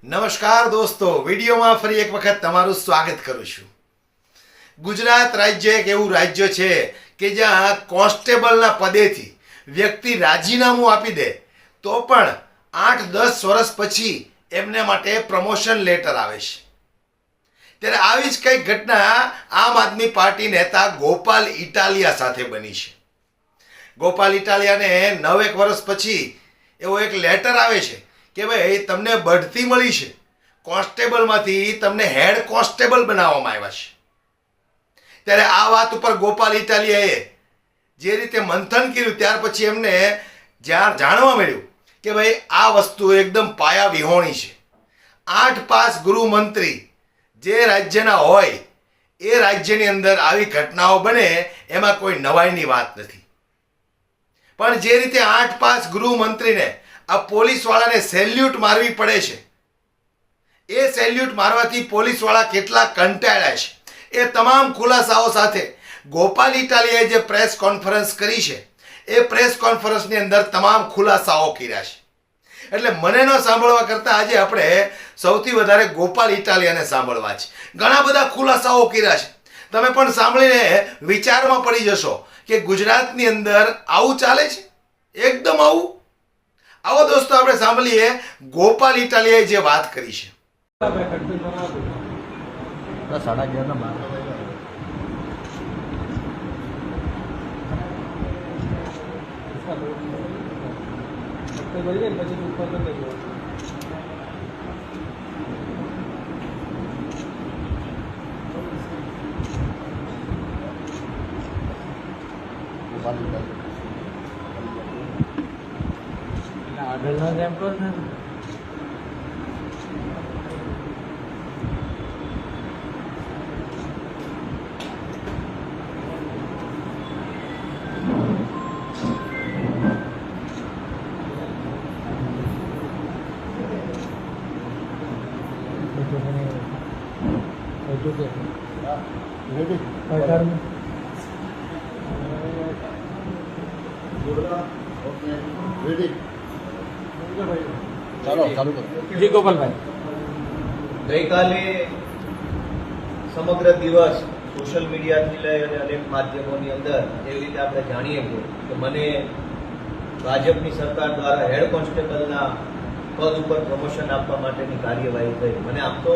નમસ્કાર દોસ્તો, વિડીયોમાં ફરી એક વખત તમારું સ્વાગત કરું છું. ગુજરાત રાજ્ય એક એવું રાજ્ય છે કે જ્યાં કોન્સ્ટેબલના પદેથી વ્યક્તિ રાજીનામું આપી દે તો પણ 8-10 વર્ષ પછી એમને માટે પ્રમોશન લેટર આવે છે. ત્યારે આવી જ કંઈક ઘટના આમ આદમી પાર્ટી નેતા ગોપાલ ઇટાલિયા સાથે બની છે. ગોપાલ ઇટાલિયાને 9 વર્ષ પછી એવો એક લેટર આવે છે કે ભાઈ તમને બઢતી મળી છે, કોન્સ્ટેબલમાંથી તમને હેડ કોન્સ્ટેબલ બનાવવામાં આવ્યા છે. ત્યારે આ વાત ઉપર ગોપાલ ઇટાલિયાએ જે રીતે મંથન કર્યું ત્યાર પછી એમને જ્યાં જાણવા મળ્યું કે ભાઈ આ વસ્તુ એકદમ પાયા વિહોણી છે. 8 પાસ ગૃહમંત્રી જે રાજ્યના હોય એ રાજ્યની અંદર આવી ઘટનાઓ બને એમાં કોઈ નવાઈની વાત નથી. પણ જે રીતે 8 પાસ ગૃહમંત્રીને આ પોલીસવાળાને સેલ્યુટ મારવી પડે છે, એ સેલ્યુટ મારવાથી પોલીસવાળા કેટલા કંટાળ્યા છે, એ તમામ ખુલાસાઓ સાથે ગોપાલ ઇટાલિયાએ જે પ્રેસ કોન્ફરન્સ કરી છે એ પ્રેસ કોન્ફરન્સની અંદર તમામ ખુલાસાઓ કર્યા છે. એટલે મને ન સાંભળવા કરતાં આજે આપણે સૌથી વધારે ગોપાલ ઇટાલિયાને સાંભળવા છે. ઘણા બધા ખુલાસાઓ કર્યા છે. તમે પણ સાંભળીને વિચારમાં પડી જશો કે ગુજરાતની અંદર આવું ચાલે છે, એકદમ આવું. આવો દોસ્તો આપણે સાંભળીએ ગોપાલ ઇટાલિયાએ જે વાત કરી છે. 11:30 આગળનો જેમ કહો ને જી ગોપાલભાઈ, ગઈકાલે સમગ્ર દિવસ સોશિયલ મીડિયાથી લઈ અને અનેક માધ્યમોની અંદર એવી રીતે આપણે જાણીએ છીએ કે મને ભાજપની સરકાર દ્વારા હેડ કોન્સ્ટેબલના પદ ઉપર પ્રમોશન આપવા માટેની કાર્યવાહી થઈ. મને આમ તો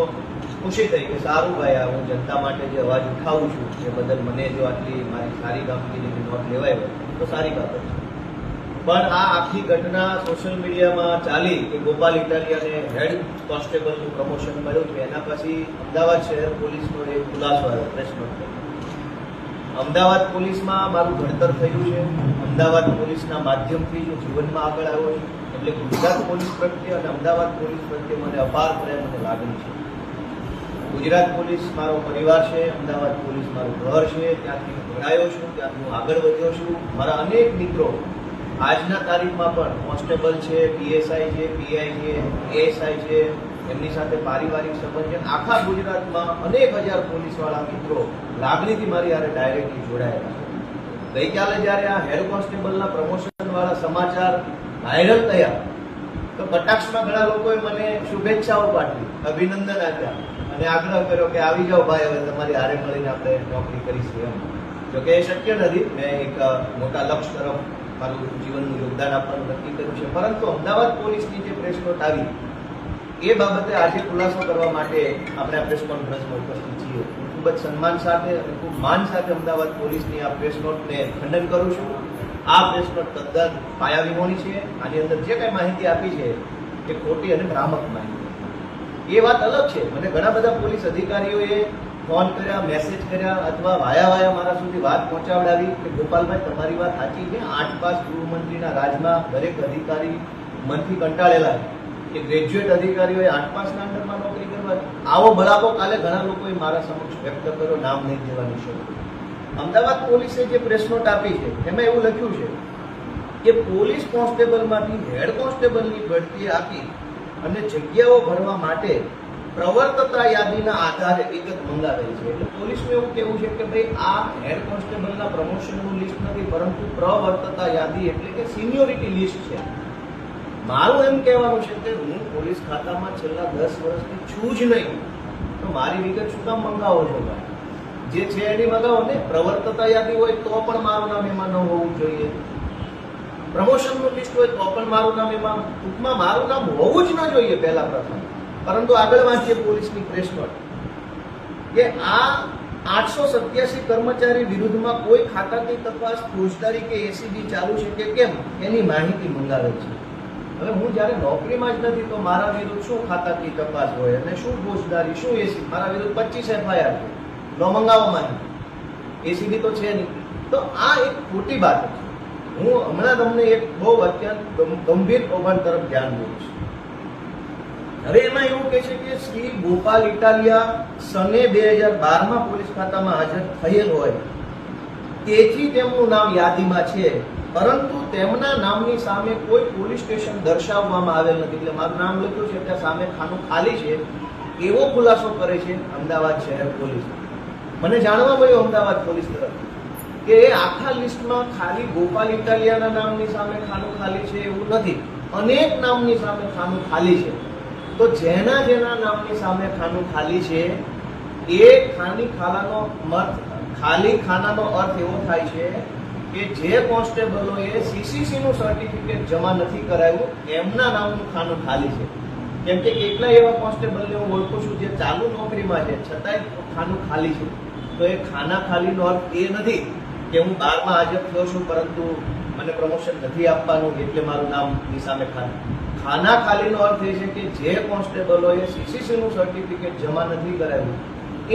ખુશી થઈ કે સારું ભાઈ, આ હું જનતા માટે જે અવાજ ઉઠાવું છું એ બદલ મને જો આટલી મારી સારી કામગીરીની નોંધ લેવાય હોય તો સારી બાબત છે. પણ આ આખી ઘટના સોશિયલ મીડિયામાં ચાલી કે ગોપાલ ઇટાલિયાને હેડ કોન્સ્ટેબલનું પ્રમોશન મળ્યું છે, એના પછી અમદાવાદ શહેર પોલીસનો એક ખુલાસો આવ્યો પ્રેસ નોટ. અમદાવાદ પોલીસમાં મારું ઘડતર થયું છે. અમદાવાદ પોલીસના માધ્યમથી હું જીવનમાં આગળ આવ્યો છું. એટલે ગુજરાત પોલીસ પ્રત્યે અને અમદાવાદ પોલીસ પ્રત્યે મને અપાર પ્રેમ અને લાગણી છે. ગુજરાત પોલીસ મારો પરિવાર છે, અમદાવાદ પોલીસ મારું ઘર છે. ત્યાંથી હું ભણાયો છું, ત્યાંથી હું આગળ વધ્યો છું. મારા અનેક મિત્રો આજના તારીખમાં પણ કોન્સ્ટેબલ છે, પીએસઆઈ છે, પીઆઈ છે, એએસઆઈ છે, એમની સાથે પારિવારિક સંબંધ છે. આખા ગુજરાતમાં અનેક હજાર પોલીસવાળા મિત્રો લાગણીથી મારી હારે ડાયરેક્ટલી જોડાયેલા છે. ગઈકાલે જ્યારે આ હેડ કોન્સ્ટેબલના પ્રમોશનવાળા સમાચાર વાયરલ થયા તો કટાક્ષમાં ઘણા લોકોએ મને શુભેચ્છાઓ પાઠવી, અભિનંદન આપ્યા અને આગ્રહ કર્યો કે આવી જાઓ ભાઈ, હવે તમારી હારે મળીને આપણે નોકરી કરીશું. એમ જોકે એ શક્ય નથી. મેં એક મોટા લક્ષ્ય તરફ મારું જીવનનું યોગદાન આપવાનું નક્કી કર્યું છે. પરંતુ અમદાવાદ પોલીસની જે પ્રેસ નોટ આવી એ બાબતે આજે ખુલાસો કરવા માટે આપણે આ પ્રેસ કોન્ફરન્સમાં ઉપસ્થિત છીએ. ખૂબ જ સન્માન સાથે અને ખૂબ માન સાથે અમદાવાદ પોલીસની આ પ્રેસ નોટને ખંડન કરું છું. આ પ્રેસ નોટ તદ્દન પાયાવિહોણી છે. આની અંદર જે કંઈ માહિતી આપી છે એ ખોટી અને ભ્રામક માહિતી. એ વાત અલગ છે. મને ઘણા બધા પોલીસ અધિકારીઓએ ફોન કર્યા, મેસેજ કર્યા અથવા વાયા મારા સુધી વાત પહોંચાડાવી કે ગોપાલભાઈ તમારી વાત સાચી છે. 8 પાસ ગૃહમંત્રીના રાજમાં દરેક અધિકારી મનથી કંટાળેલા છે કે ગ્રેજ્યુએટ અધિકારીઓએ 8 પાસના અંડરમાં નોકરી કરવા. આવો બળાપો કાલે ઘણા લોકોએ મારા સમક્ષ વ્યક્ત કર્યો, નામ નહીં દેવાની શરૂ. અમદાવાદ પોલીસે જે પ્રેસ નોટ આપી છે એમાં એવું લખ્યું છે કે પોલીસ કોન્સ્ટેબલમાંથી હેડ કોન્સ્ટેબલની બઢતી આપી અને જગ્યાઓ ભરવા માટે પ્રવર્તતા યાદીના આધારે વિગત મંગાવેલી છે. એટલે પોલીસનું એવું કહેવું છે કે ભાઈ આ હેડ કોન્સ્ટેબલના પ્રમોશનનું લિસ્ટ નથી, પરંતુ પ્રવર્તતા યાદી એટલે કે સિનિયોરિટી લિસ્ટ છે. મારું એમ કહેવાનું છે કે હું પોલીસ ખાતામાં છેલ્લા 10 વર્ષથી છું જ નહીં, તો મારી વિગત શું કામ મંગાવો છો ભાઈ? જે છે એની મંગાવો ને. પ્રવર્તતા યાદી હોય તો પણ મારું નામ એમાં ન હોવું જોઈએ. પ્રમોશનનું લિસ્ટ હોય તો પણ મારું નામ એમાં, ટૂંકમાં મારું નામ હોવું જ ન જોઈએ પહેલા પ્રથમ. પરંતુ આગળ વાંચીએ પોલીસની પ્રેસ નોટ કે આ 887 કર્મચારી વિરુદ્ધમાં કોઈ ખાતાની તપાસ, ફોજદારી કે એસીબી ચાલુ છે કે કેમ એની માહિતી મંગાવે છે. હવે હું જ્યારે નોકરીમાં જ નથી તો મારા વિરુદ્ધ શું ખાતાની તપાસ હોય અને શું ફોજદારી, શું એસીબી? મારા વિરુદ્ધ 25 FIR છે, નો મંગાવો માહિતી. એસીબી તો છે નહીં. તો આ એક ખોટી વાત છે. હું હમણાં તમને એક બહુ અત્યંત ગંભીર કૌભાંડ તરફ ધ્યાન દઉં છું. હવે એમાં એવું કહે છે કે શ્રી ગોપાલ ઇટાલિયા સને 2012માં પોલીસ ખાતામાં હાજર થયેલ હોય તેથી તેમનું નામ યાદીમાં છે, પરંતુ તેમના નામની સામે કોઈ પોલીસ સ્ટેશન દર્શાવવામાં આવેલ નથી. એટલે મારું નામ લખ્યું છે ત્યાં સામે ખાનું ખાલી છે એવો ખુલાસો કરે છે અમદાવાદ શહેર પોલીસ. મને જાણવા મળ્યું અમદાવાદ પોલીસ તરફથી કે આખા લિસ્ટમાં ખાલી ગોપાલ ઇટાલિયાના નામની સામે ખાનું ખાલી છે એવું નથી, અનેક નામની સામે ખાનું ખાલી છે. તો જેના જેના નામની સામે ખાનું ખાલી છે એ ખાલી ખાનાનો અર્થ એવો થાય છે કે જે કોન્સ્ટેબલોએ સીસીસી નું સર્ટિફિકેટ જમા નથી કરાવ્યું એમના નામનું ખાનું ખાલી છે. કેમ કે કેટલા એવા કોન્સ્ટેબલને હું ઓળખું છું જે ચાલુ નોકરીમાં છે છતાંય ખાનું ખાલી છે. તો એ ખાના ખાલીનો અર્થ એ નથી કે હું 12માં હાજર થયો છું પરંતુ મને પ્રમોશન નથી આપવાનું એટલે મારું નામની સામે ખાનું. ખાના ખાલીનો અર્થ એ છે કે જે કોન્સ્ટેબલોએ સીસીસી નું સર્ટિફિકેટ જમા નથી કરાવ્યું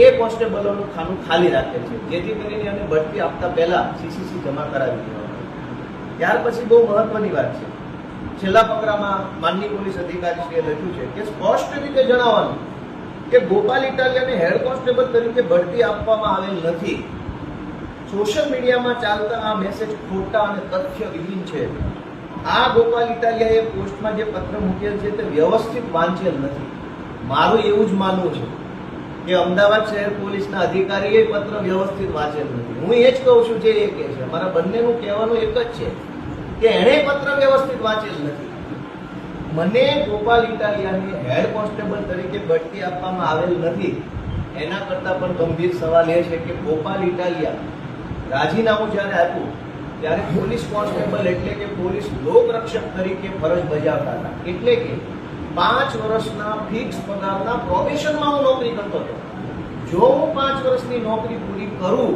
એ કોન્સ્ટેબલોનું ખાનું ખાલી રાખે છે, જેથી કરીને એને બઢતી આપતા પહેલા સીસીસી જમા કરાવી દેવાનું. ત્યાર પછી બહુ મહત્વની વાત છે, છેલ્લા ફકરામાં માનનીય પોલીસ અધિકારીશ્રીએ લખ્યું છે કે સ્પષ્ટ રીતે જણાવવાનું કે ગોપાલ ઇટાલિયાને હેડ કોન્સ્ટેબલ તરીકે બઢતી આપવામાં આવેલ નથી. સોશિયલ મીડિયામાં ચાલતા આ મેસેજ ખોટા અને તથ્યવિહીન છે. આ ગોપાલ ઇટાલિયાએ પોસ્ટમાં જે પત્ર મૂકેલ છે તે વ્યવસ્થિત વાંચેલ નથી. મારું એવું જ માનવું છે કે અમદાવાદ શહેર પોલીસના અધિકારીએ પત્ર વ્યવસ્થિત વાંચેલ નથી. હું એ જ કહું છું જે એ કહે છે. અમારા બંનેનું કહેવાનું એક જ છે કે એણે પત્ર વ્યવસ્થિત વાંચેલ નથી. મને ગોપાલ ઇટાલિયાને હેડ કોન્સ્ટેબલ તરીકે બઢતી આપવામાં આવેલ નથી. એના કરતાં પણ ગંભીર સવાલ એ છે કે ગોપાલ ઇટાલિયા રાજીનામું જ્યારે આપ્યું ત્યારે પોલીસ કોન્સ્ટેબલ એટલે કે પોલીસ લોકરક્ષક તરીકે ફરજ બજાવતા હતા. એટલે કે 5 વર્ષના ફિક્સ પગારના પ્રોબેશનમાં હું નોકરી કરતો હતો. જો હું 5 વર્ષની નોકરી પૂરી કરું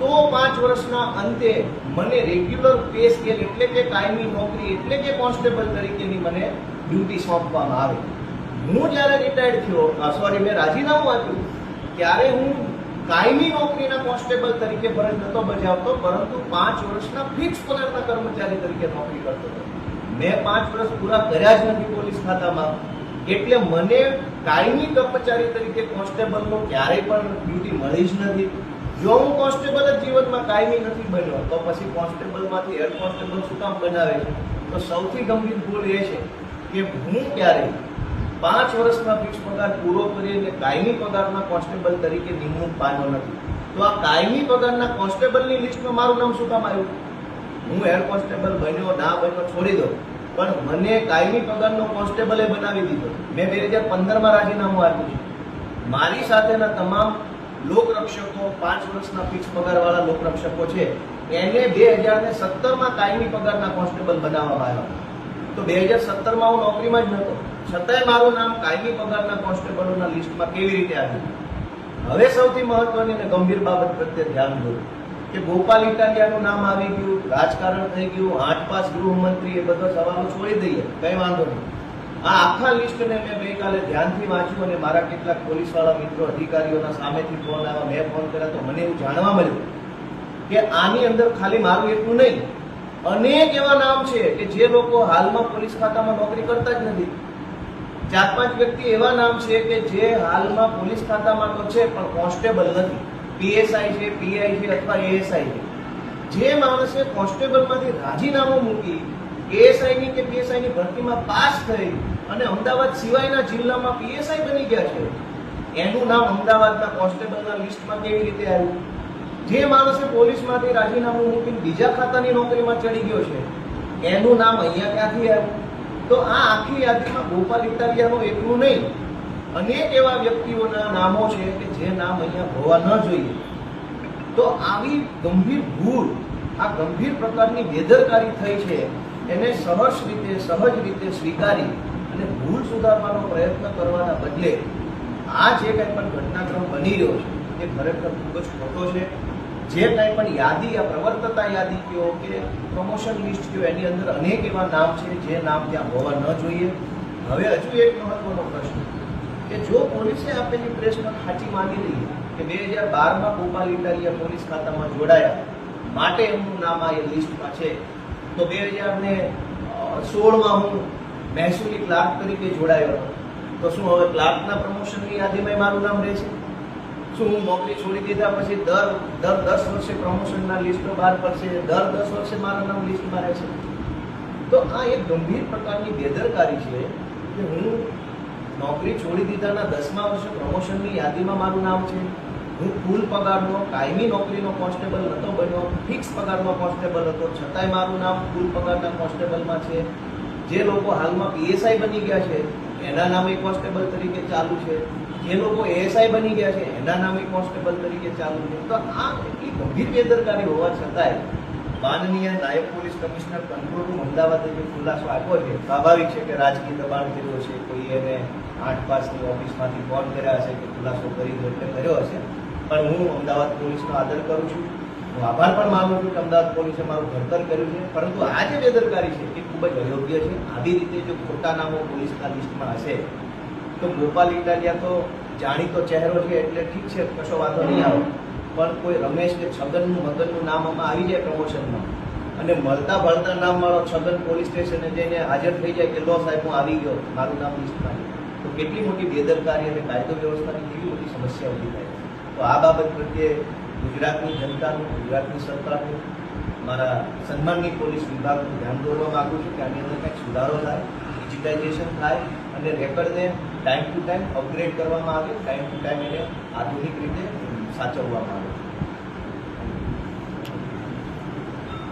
તો 5 વર્ષના અંતે મને રેગ્યુલર પે સ્કેલ એટલે કે કાયમી નોકરી એટલે કે કોન્સ્ટેબલ તરીકેની મને ડ્યુટી સોંપવામાં આવે. હું જ્યારે રિટાયર્ડ થયો મેં રાજીનામું આપ્યું ત્યારે હું કાયમી નોકરીના કોન્સ્ટેબલ તરીકે ફરજ નહોતો બજાવતો, પરંતુ 5 વર્ષના ફિક્સ પગારના કર્મચારી તરીકે નોકરી કરતો હતો. મેં 5 વર્ષ પૂરા કર્યા જ નથી પોલીસ ખાતામાં, એટલે મને કાયમી કર્મચારી તરીકે કોન્સ્ટેબલનો ક્યારેય પણ ડ્યુટી મળી જ નથી. જો હું કોન્સ્ટેબલ જ જીવનમાં કાયમી નથી બન્યો તો પછી કોન્સ્ટેબલમાંથી હેડ કોન્સ્ટેબલ શું કામ બનાવે છે? તો સૌથી ગંભીર ભૂલ એ છે કે હું ક્યારેય 5 વર્ષના ફિક્સ પગાર પૂરો કરીને કાયમી પગારના કોન્સ્ટેબલ તરીકે નિમણૂક પામ્યો નથી. તો આ કાયમી પગારના કોન્સ્ટેબલની લિસ્ટમાં મારું નામ શું કામ આવ્યું? હું હેડ કોન્સ્ટેબલ બન્યો ના બન્યો છોડી દો, પણ મને કાયમી પગારનો કોન્સ્ટેબલે બનાવી દીધો. મેં 2015માં રાજીનામું આપ્યું છે. મારી સાથેના તમામ લોકરક્ષકો 5 વર્ષના ફિક્સ પગારવાળા લોકરક્ષકો છે એને 2017માં કાયમી પગારના કોન્સ્ટેબલ બનાવવામાં આવ્યા. તો 2017માં હું નોકરીમાં જ નહોતો, છતાંય મારું નામ કાયમી પગારના કોન્સ્ટેબલોના લિસ્ટમાં કેવી રીતે આવ્યું? હવે સૌથી મહત્વની અને ગંભીર બાબત પ્રત્યે ધ્યાન દો કે ગોપાલ ઇટાલિયાનું નામ આવી ગયું, રાજકારણ થઈ ગયું, 8 પાસ ગૃહમંત્રી, એ બધા સવાલો છોડી દઈએ, કઈ વાંધો નહીં. આ આખા લિસ્ટને મેં ગઈકાલે ધ્યાનથી વાંચ્યું અને મારા કેટલાક પોલીસવાળા મિત્રો અધિકારીઓના સામેથી ફોન આવ્યા, મેં ફોન કર્યા તો મને એવું જાણવા મળ્યું કે આની અંદર ખાલી મારું એટલું નહીં, અનેક એવા નામ છે કે જે લોકો હાલમાં પોલીસ ખાતામાં નોકરી કરતા જ નથી. 4-5 વ્યક્તિ એવા નામ છે કે જે હાલમાં પોલીસ ખાતામાં તો છે પણ કોન્સ્ટેબલ નથી, પીએસઆઈ છે, પીઆઈ છે અથવા એએસઆઈ છે. જે માણસે કોન્સ્ટેબલમાંથી રાજીનામું મૂકી એએસઆઈની કે પીએસઆઈની ભરતીમાં પાસ થઈ અને અમદાવાદ સિવાયના જિલ્લામાં પીએસઆઈ બની ગયા છે, એનું નામ અમદાવાદના કોન્સ્ટેબલના લિસ્ટમાં કેવી રીતે આવ્યું? જે માણસે પોલીસમાંથી રાજીનામું મૂકીને બીજા ખાતાની નોકરીમાં ચડી ગયો છે એનું નામ અહીંયા ક્યાંથી આવ્યું? તો આ આખી યાદીમાં ગોપાલ ઇટાલિયાનું એકલું નહીં, અનેક એવા વ્યક્તિઓના નામો છે કે જે નામ અહીંયા હોવા ન જોઈએ. તો આવી ગંભીર ભૂલ, આ ગંભીર પ્રકારની બેદરકારી થઈ છે, એને સહજ રીતે સ્વીકારી અને ભૂલ સુધારવાનો પ્રયત્ન કરવાના બદલે આ જે કંઈ પણ ઘટનાક્રમ બની રહ્યો છે એ ખરેખર ખૂબ જ ખોટો છે. જે કંઈ પણ યાદી, આ પ્રવર્તતા યાદી કયો કે પ્રમોશન લિસ્ટ કયો, એની અંદર અનેક એવા નામ છે જે નામ ત્યાં હોવા ન જોઈએ. હવે હજુ એક મહત્વનો પ્રશ્ન કે જો પોલીસે આપેલી પ્રેસ નોટ સાચી માની લઈએ કે 2012માં ગોપાલ ઇટાલિયા પોલીસ ખાતામાં જોડાયા માટે એમનું નામ આ લિસ્ટમાં છે, તો 2016માં હું મહેસૂલી ક્લાર્ક તરીકે જોડાયો હતો, તો શું હવે ક્લાર્કના પ્રમોશનની યાદીમાં મારું નામ રહેશે? શું હું નોકરી છોડી દીધા પછી દર 10 વર્ષે પ્રમોશનના લિસ્ટો બહાર પડશે, દર 10 વર્ષે મારું નામ લિસ્ટમાં રહેશે? તો આ એક ગંભીર પ્રકારની બેદરકારી છે કે હું નોકરી છોડી દીધાના 10મા વર્ષે પ્રમોશનની યાદીમાં મારું નામ છે, હું ફૂલ પગારનો કાયમી નોકરીનો કોન્સ્ટેબલ નહોતો બન્યો, ફિક્સ પગારનો કોન્સ્ટેબલ હતો, છતાંય મારું નામ ફૂલ પગારના કોન્સ્ટેબલમાં છે. જે લોકો હાલમાં પીએસઆઈ બની ગયા છે એના નામે કોન્સ્ટેબલ તરીકે ચાલુ છે, જે લોકો એએસઆઈ બની ગયા છે એના નામે કોન્સ્ટેબલ તરીકે ચાલુ છે. તો આ એટલી ગંભીર બેદરકારી હોવા છતાંય માનનીય નાયબ પોલીસ કમિશનર કંટ્રોલ રૂમ અમદાવાદે જે ખુલાસો આપ્યો છે, સ્વાભાવિક છે કે રાજકીય દબાણ કર્યો છે, કોઈ એને 8 પાસની ઓફિસમાંથી ફોન કર્યા હશે કે ખુલાસો કરી દો એટલે કર્યો હશે. પણ હું અમદાવાદ પોલીસનો આદર કરું છું, હું આભાર પણ માનું છું કે અમદાવાદ પોલીસે મારું ઘડતર કર્યું છે. પરંતુ આ જે બેદરકારી છે એ ખૂબ જ અયોગ્ય છે. આવી રીતે જો ખોટા નામો પોલીસના લિસ્ટમાં હશે તો ગોપાલ ઇટાલિયા તો જાણીતો ચહેરો છે એટલે ઠીક છે, કશો વાંધો નહીં આવે, પણ કોઈ રમેશ કે છગનનું મગનનું નામ આમાં આવી જાય પ્રમોશનમાં અને મળતા ભળતા નામવાળો છગન પોલીસ સ્ટેશને જઈને હાજર થઈ જાય કે લો સાહેબ હું આવી ગયો, મારું નામ લિસ્ટમાં, તો કેટલી મોટી બેદરકારી અને કાયદો વ્યવસ્થાની કેવી મોટી સમસ્યા ઊભી થાય. તો આ બાબત પ્રત્યે ગુજરાતની જનતાનું, ગુજરાતની સરકારનું, મારા સન્માનની પોલીસ વિભાગનું ધ્યાન દોરવા માગું છું કે આની અંદર કંઈક સુધારો થાય, ડિજિટાઇઝેશન થાય અને રેકર્ડને ટાઈમ ટુ ટાઈમ અપગ્રેડ કરવામાં આવે, ટાઈમ ટુ ટાઈમ એને આધુનિક રીતે સાચવવામાં આવે.